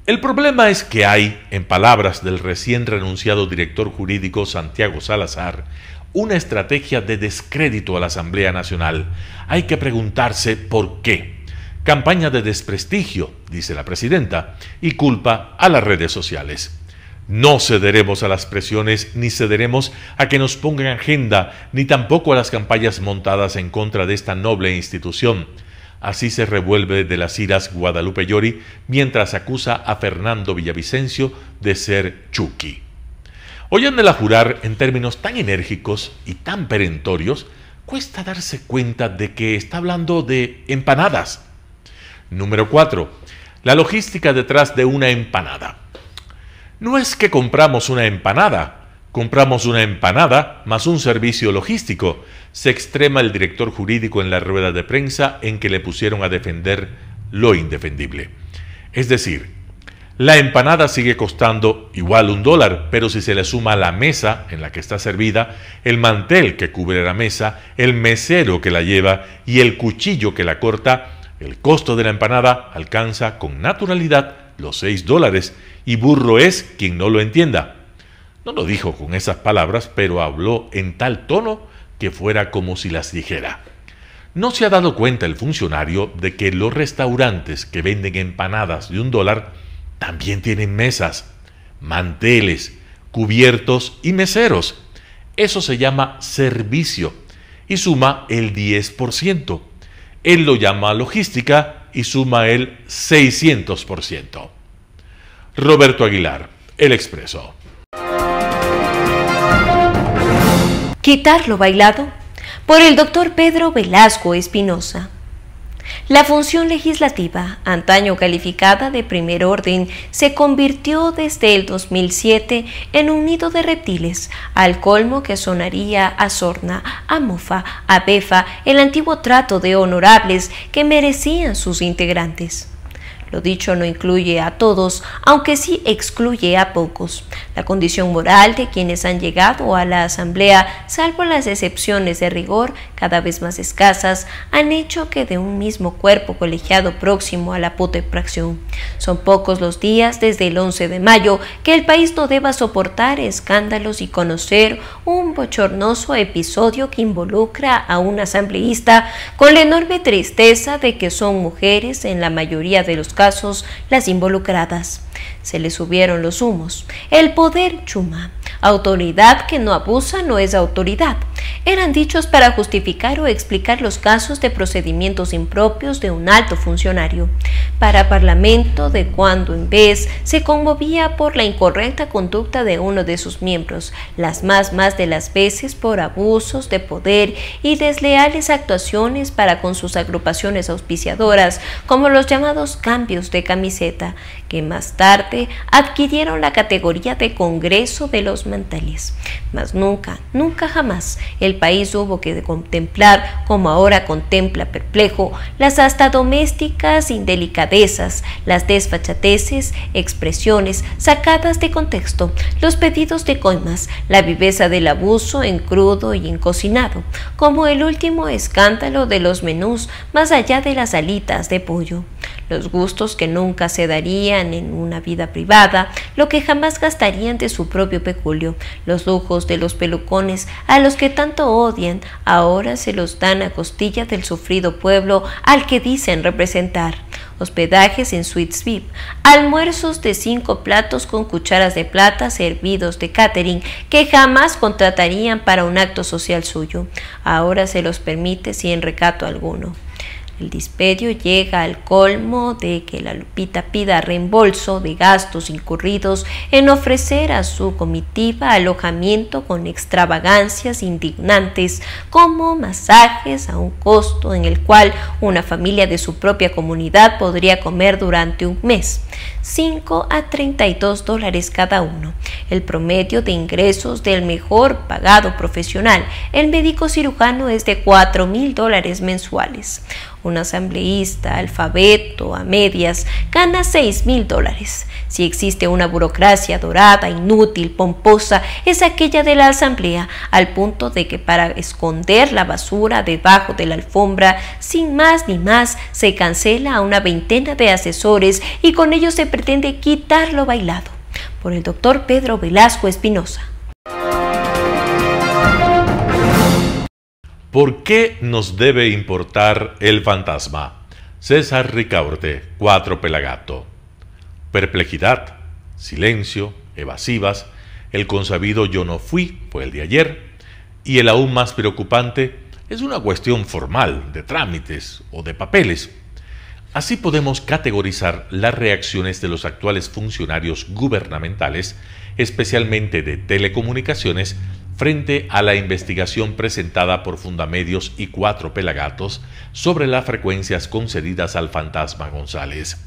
El problema es que hay, en palabras del recién renunciado director jurídico Santiago Salazar, una estrategia de descrédito a la Asamblea Nacional. Hay que preguntarse por qué. Campaña de desprestigio, dice la presidenta, y culpa a las redes sociales. No cederemos a las presiones, ni cederemos a que nos pongan agenda, ni tampoco a las campañas montadas en contra de esta noble institución. Así se revuelve de las iras Guadalupe Llori, mientras acusa a Fernando Villavicencio de ser Chucky. Oyéndola jurar en términos tan enérgicos y tan perentorios, cuesta darse cuenta de que está hablando de empanadas. Número 4. La logística detrás de una empanada. No es que compramos una empanada más un servicio logístico, se extrema el director jurídico en la rueda de prensa en que le pusieron a defender lo indefendible. Es decir, la empanada sigue costando igual $1, pero si se le suma la mesa en la que está servida, el mantel que cubre la mesa, el mesero que la lleva y el cuchillo que la corta, el costo de la empanada alcanza con naturalidad los $6, y burro es quien no lo entienda. No lo dijo con esas palabras, pero habló en tal tono que fuera como si las dijera. ¿No se ha dado cuenta el funcionario de que los restaurantes que venden empanadas de $1 también tienen mesas, manteles, cubiertos y meseros? Eso se llama servicio y suma el 10%. Él lo llama logística y suma el 600%. Roberto Aguilar, El Expreso. Quitar lo bailado, por el doctor Pedro Velasco Espinosa. La función legislativa, antaño calificada de primer orden, se convirtió desde el 2007 en un nido de reptiles, al colmo que sonaría a sorna, a mofa, a befa, el antiguo trato de honorables que merecían sus integrantes. Lo dicho no incluye a todos, aunque sí excluye a pocos. La condición moral de quienes han llegado a la Asamblea, salvo las excepciones de rigor, cada vez más escasas, han hecho que de un mismo cuerpo colegiado próximo a la putrefacción. Son pocos los días desde el 11 de mayo que el país no deba soportar escándalos y conocer un bochornoso episodio que involucra a un asambleísta con la enorme tristeza de que son mujeres en la mayoría de los casos las involucradas. Se le subieron los humos. El poder chuma. Autoridad que no abusa no es autoridad. Eran dichos para justificar o explicar los casos de procedimientos impropios de un alto funcionario. Para Parlamento, de cuando en vez se conmovía por la incorrecta conducta de uno de sus miembros, las más de las veces por abusos de poder y desleales actuaciones para con sus agrupaciones auspiciadoras, como los llamados cambios de camiseta, que más tarde adquirieron la categoría de Congreso de los Manteles. Mas nunca jamás el país hubo que contemplar, como ahora contempla perplejo, las hasta domésticas indelicadezas, las desfachateces, expresiones sacadas de contexto, los pedidos de coimas, la viveza del abuso en crudo y en cocinado, como el último escándalo de los menús más allá de las alitas de pollo. Los gustos que nunca se darían en una vida privada, lo que jamás gastarían de su propio peculio, los lujos de los pelucones a los que tanto odian, ahora se los dan a costilla del sufrido pueblo al que dicen representar. hospedajes en suites VIP, almuerzos de 5 platos con cucharas de plata servidos de catering que jamás contratarían para un acto social suyo. Ahora se los permite sin recato alguno. El dispendio llega al colmo de que la Lupita pida reembolso de gastos incurridos en ofrecer a su comitiva alojamiento con extravagancias indignantes como masajes a un costo en el cual una familia de su propia comunidad podría comer durante un mes, $5 a $32 cada uno, el promedio de ingresos del mejor pagado profesional. El médico cirujano es de $4.000 mensuales. Un asambleísta alfabeto a medias gana $6.000. Si existe una burocracia dorada, inútil, pomposa, es aquella de la asamblea, al punto de que para esconder la basura debajo de la alfombra, sin más ni más, se cancela a una veintena de asesores y con ello se pretende quitar lo bailado. Por el doctor Pedro Velasco Espinosa. ¿Por qué nos debe importar el fantasma? César Ricaurte, 4 Pelagato. Perplejidad, silencio, evasivas, el consabido yo no fui, fue el de ayer, y el aún más preocupante es una cuestión formal, de trámites o de papeles. Así podemos categorizar las reacciones de los actuales funcionarios gubernamentales, especialmente de telecomunicaciones, frente a la investigación presentada por Fundamedios y 4 Pelagatos sobre las frecuencias concedidas al fantasma González.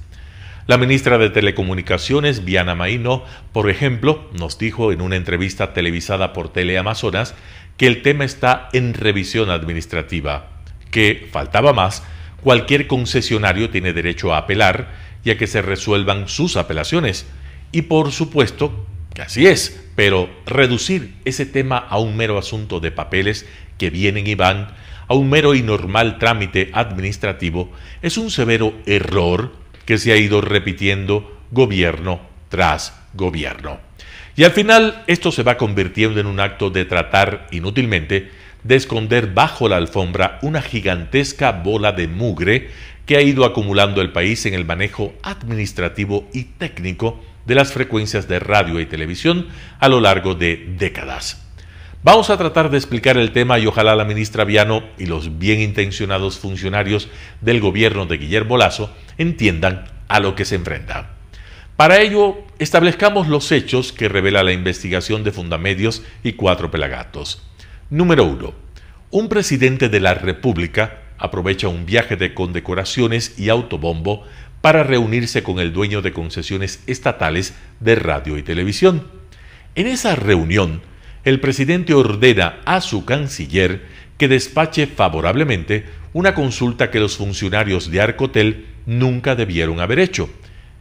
La ministra de Telecomunicaciones, Viana Maíno, por ejemplo, nos dijo en una entrevista televisada por Teleamazonas que el tema está en revisión administrativa, que, faltaba más, cualquier concesionario tiene derecho a apelar y a que se resuelvan sus apelaciones. Y por supuesto que así es, pero reducir ese tema a un mero asunto de papeles que vienen y van, a un mero y normal trámite administrativo, es un severo error que se ha ido repitiendo gobierno tras gobierno. Y al final esto se va convirtiendo en un acto de tratar inútilmente de esconder bajo la alfombra una gigantesca bola de mugre que ha ido acumulando el país en el manejo administrativo y técnico de las frecuencias de radio y televisión a lo largo de décadas. Vamos a tratar de explicar el tema y ojalá la ministra Viano y los bien intencionados funcionarios del gobierno de Guillermo Lasso entiendan a lo que se enfrentan. Para ello, establezcamos los hechos que revela la investigación de Fundamedios y 4 Pelagatos. Número 1. Un presidente de la República aprovecha un viaje de condecoraciones y autobombo para reunirse con el dueño de concesiones estatales de radio y televisión. En esa reunión, el presidente ordena a su canciller que despache favorablemente una consulta que los funcionarios de Arcotel nunca debieron haber hecho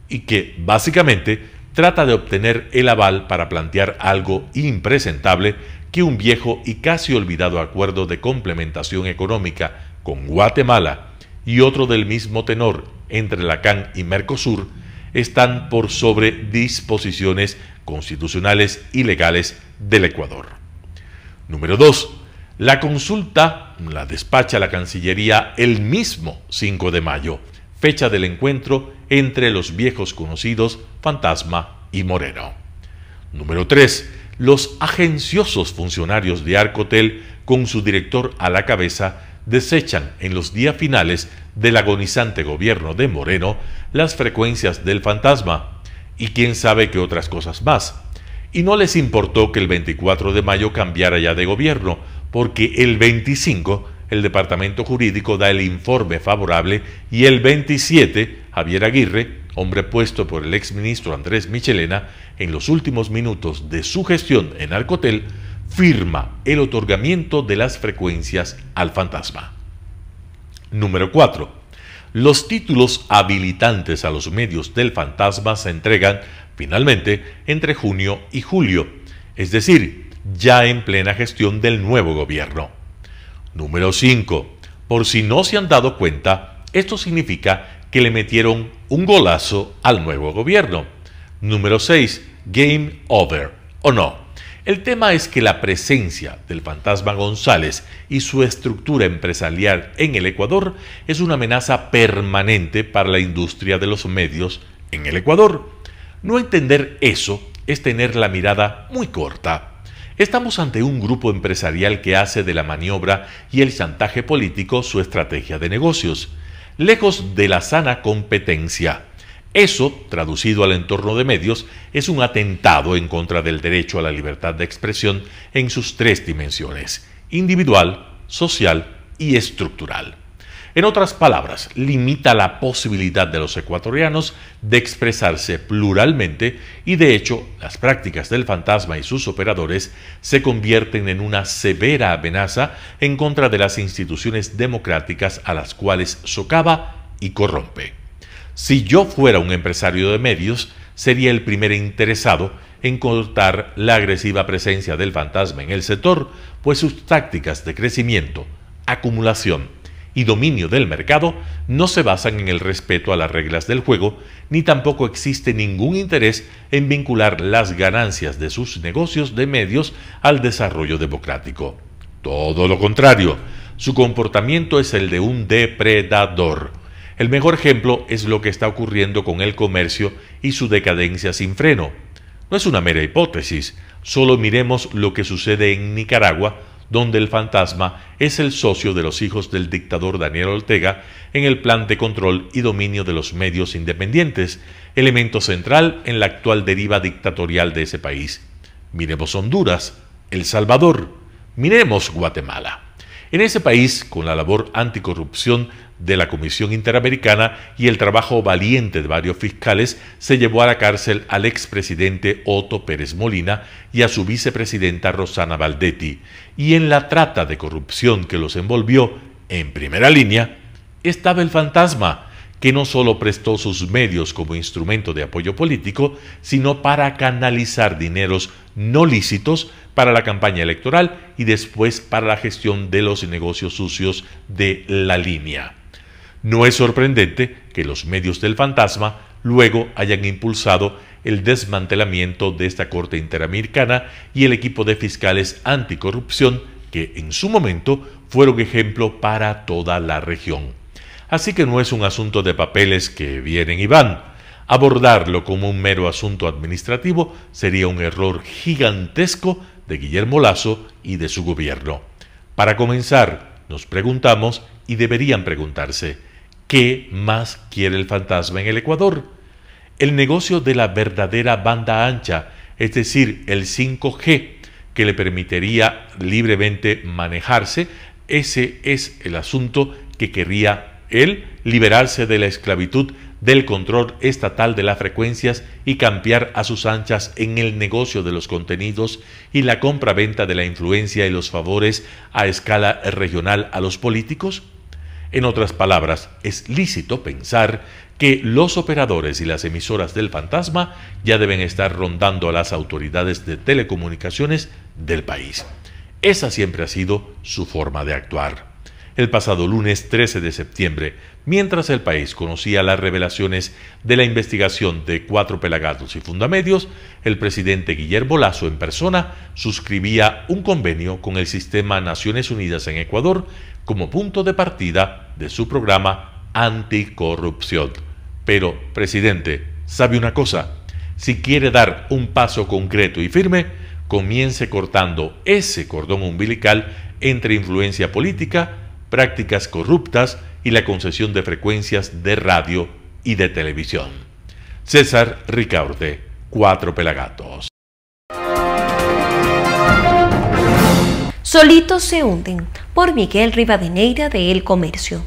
y que, básicamente, trata de obtener el aval para plantear algo impresentable que un viejo y casi olvidado acuerdo de complementación económica con Guatemala y otro del mismo tenor entre la CAN y Mercosur están por sobre disposiciones constitucionales y legales del Ecuador. Número 2. La consulta la despacha la Cancillería el mismo 5 de mayo, fecha del encuentro entre los viejos conocidos Fantasma y Moreno. Número 3. Los agenciosos funcionarios de Arcotel, con su director a la cabeza, desechan en los días finales del agonizante gobierno de Moreno las frecuencias del fantasma y quién sabe qué otras cosas más. Y no les importó que el 24 de mayo cambiara ya de gobierno, porque el 25 el departamento jurídico da el informe favorable y el 27 Javier Aguirre, hombre puesto por el exministro Andrés Michelena en los últimos minutos de su gestión en Arcotel, firma el otorgamiento de las frecuencias al fantasma. Número 4. Los títulos habilitantes a los medios del fantasma se entregan finalmente entre junio y julio, es decir, ya en plena gestión del nuevo gobierno. Número 5. Por si no se han dado cuenta, esto significa que le metieron un golazo al nuevo gobierno. Número 6. Game over, ¿o no? El tema es que la presencia del fantasma González y su estructura empresarial en el Ecuador es una amenaza permanente para la industria de los medios en el Ecuador. No entender eso es tener la mirada muy corta. Estamos ante un grupo empresarial que hace de la maniobra y el chantaje político su estrategia de negocios, lejos de la sana competencia. Eso, traducido al entorno de medios, es un atentado en contra del derecho a la libertad de expresión en sus tres dimensiones: individual, social y estructural. En otras palabras, limita la posibilidad de los ecuatorianos de expresarse pluralmente y, de hecho, las prácticas del fantasma y sus operadores se convierten en una severa amenaza en contra de las instituciones democráticas a las cuales socava y corrompe. Si yo fuera un empresario de medios, sería el primer interesado en cortar la agresiva presencia del fantasma en el sector, pues sus tácticas de crecimiento, acumulación y dominio del mercado no se basan en el respeto a las reglas del juego, ni tampoco existe ningún interés en vincular las ganancias de sus negocios de medios al desarrollo democrático. Todo lo contrario, su comportamiento es el de un depredador. El mejor ejemplo es lo que está ocurriendo con el comercio y su decadencia sin freno. No es una mera hipótesis, solo miremos lo que sucede en Nicaragua, donde el fantasma es el socio de los hijos del dictador Daniel Ortega en el plan de control y dominio de los medios independientes, elemento central en la actual deriva dictatorial de ese país. Miremos Honduras, El Salvador, miremos Guatemala. En ese país, con la labor anticorrupción de la Comisión Interamericana y el trabajo valiente de varios fiscales, se llevó a la cárcel al expresidente Otto Pérez Molina y a su vicepresidenta Rosana Valdetti, y en la trata de corrupción que los envolvió en primera línea estaba el fantasma, que no solo prestó sus medios como instrumento de apoyo político, sino para canalizar dineros no lícitos para la campaña electoral y después para la gestión de los negocios sucios de la línea. No es sorprendente que los medios del fantasma luego hayan impulsado el desmantelamiento de esta Corte Interamericana y el equipo de fiscales anticorrupción que en su momento fueron ejemplo para toda la región. Así que no es un asunto de papeles que vienen y van. Abordarlo como un mero asunto administrativo sería un error gigantesco de Guillermo Lasso y de su gobierno. Para comenzar, nos preguntamos, y deberían preguntarse, ¿qué más quiere el fantasma en el Ecuador? El negocio de la verdadera banda ancha, es decir, el 5G, que le permitiría libremente manejarse. Ese es el asunto que querría él, liberarse de la esclavitud del control estatal de las frecuencias y cambiar a sus anchas en el negocio de los contenidos y la compraventa de la influencia y los favores a escala regional a los políticos. En otras palabras, es lícito pensar que los operadores y las emisoras del fantasma ya deben estar rondando a las autoridades de telecomunicaciones del país. Esa siempre ha sido su forma de actuar. El pasado lunes 13 de septiembre, mientras el país conocía las revelaciones de la investigación de 4 pelagatos y fundamedios, el presidente Guillermo Lasso en persona suscribía un convenio con el Sistema Naciones Unidas en Ecuador como punto de partida de su programa anticorrupción. Pero, presidente, ¿sabe una cosa? Si quiere dar un paso concreto y firme, comience cortando ese cordón umbilical entre influencia política, prácticas corruptas y la concesión de frecuencias de radio y de televisión. César Ricaurte, 4 pelagatos. Solitos se hunden, por Miguel Rivadeneira de El Comercio.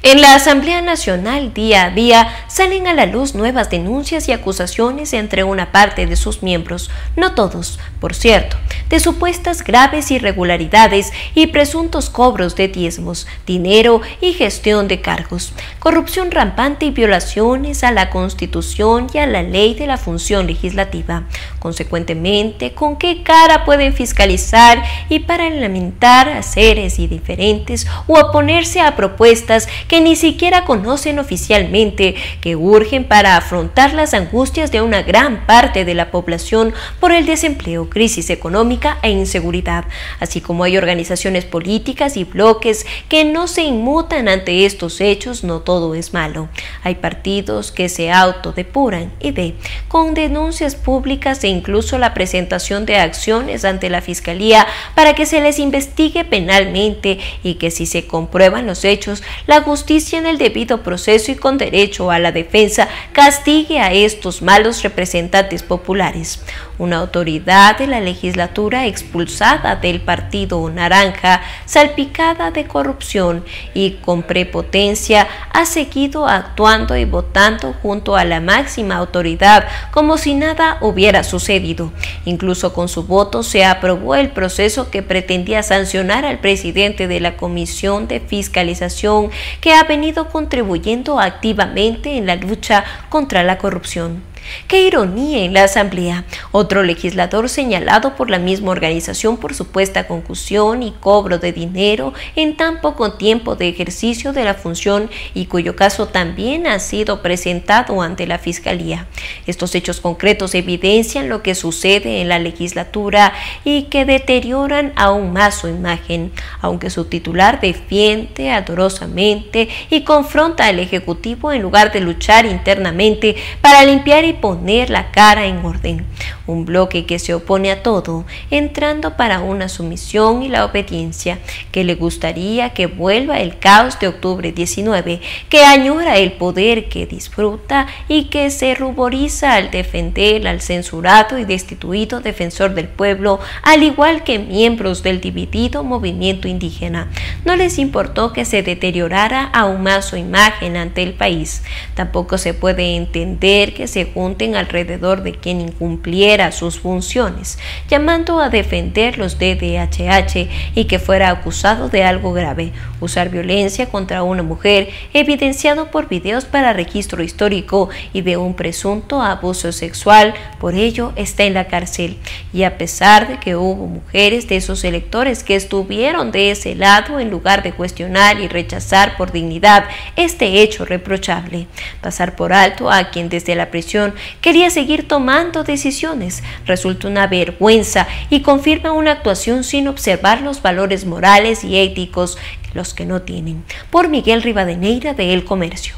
En la Asamblea Nacional día a día salen a la luz nuevas denuncias y acusaciones entre una parte de sus miembros, no todos, por cierto, de supuestas graves irregularidades y presuntos cobros de diezmos, dinero y gestión de cargos, corrupción rampante y violaciones a la Constitución y a la ley de la función legislativa. Consecuentemente, ¿con qué cara pueden fiscalizar y parlamentar a seres indiferentes o oponerse a propuestas que ni siquiera conocen oficialmente, que urgen para afrontar las angustias de una gran parte de la población por el desempleo, crisis económica e inseguridad? Así como hay organizaciones políticas y bloques que no se inmutan ante estos hechos, no todo es malo. Hay partidos que se autodepuran y con denuncias públicas e incluso la presentación de acciones ante la Fiscalía para que se les investigue penalmente y que, si se comprueban los hechos, la justicia en el debido proceso y con derecho a la defensa castigue a estos malos representantes populares. Una autoridad de la legislatura expulsada del Partido Naranja, salpicada de corrupción y con prepotencia, ha seguido actuando y votando junto a la máxima autoridad como si nada hubiera sucedido. Incluso con su voto se aprobó el proceso que pretendía sancionar al presidente de la Comisión de Fiscalización, que ha venido contribuyendo activamente en la lucha contra la corrupción. ¡Qué ironía en la Asamblea! Otro legislador señalado por la misma organización por supuesta concusión y cobro de dinero en tan poco tiempo de ejercicio de la función y cuyo caso también ha sido presentado ante la Fiscalía. Estos hechos concretos evidencian lo que sucede en la legislatura y que deterioran aún más su imagen, aunque su titular defiende ardorosamente y confronta al Ejecutivo en lugar de luchar internamente para limpiar y poner la cara en orden. Un bloque que se opone a todo, entrando para una sumisión y la obediencia, que le gustaría que vuelva el caos de octubre 19, que añora el poder que disfruta y que se ruboriza al defender al censurado y destituido defensor del pueblo, al igual que miembros del dividido movimiento indígena. No les importó que se deteriorara aún más su imagen ante el país. Tampoco se puede entender que se junten alrededor de quien incumpliera sus funciones, llamando a defender los DDHH y que fuera acusado de algo grave, usar violencia contra una mujer, evidenciado por videos para registro histórico, y de un presunto abuso sexual. Por ello está en la cárcel. Y a pesar de que hubo mujeres de esos electores que estuvieron de ese lado en lugar de cuestionar y rechazar por dignidad este hecho reprochable, pasar por alto a quien desde la prisión quería seguir tomando decisiones resulta una vergüenza y confirma una actuación sin observar los valores morales y éticos los que no tienen. Por Miguel Rivadeneira, de El Comercio.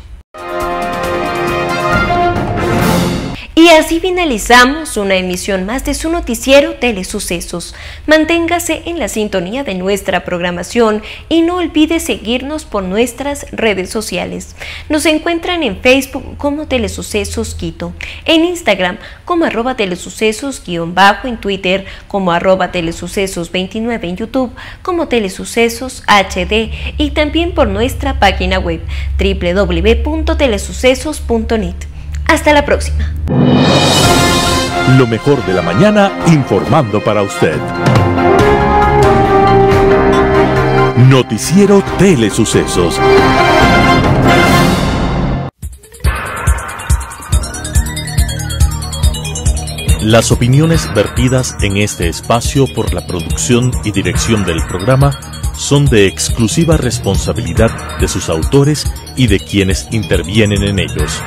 Y así finalizamos una emisión más de su noticiero Telesucesos. Manténgase en la sintonía de nuestra programación y no olvide seguirnos por nuestras redes sociales. Nos encuentran en Facebook como Telesucesos Quito, en Instagram como @telesucesos_, en Twitter como @telesucesos29, en YouTube como Telesucesos HD y también por nuestra página web www.telesucesos.net. Hasta la próxima. Lo mejor de la mañana informando para usted. Noticiero Telesucesos. Las opiniones vertidas en este espacio por la producción y dirección del programa son de exclusiva responsabilidad de sus autores y de quienes intervienen en ellos.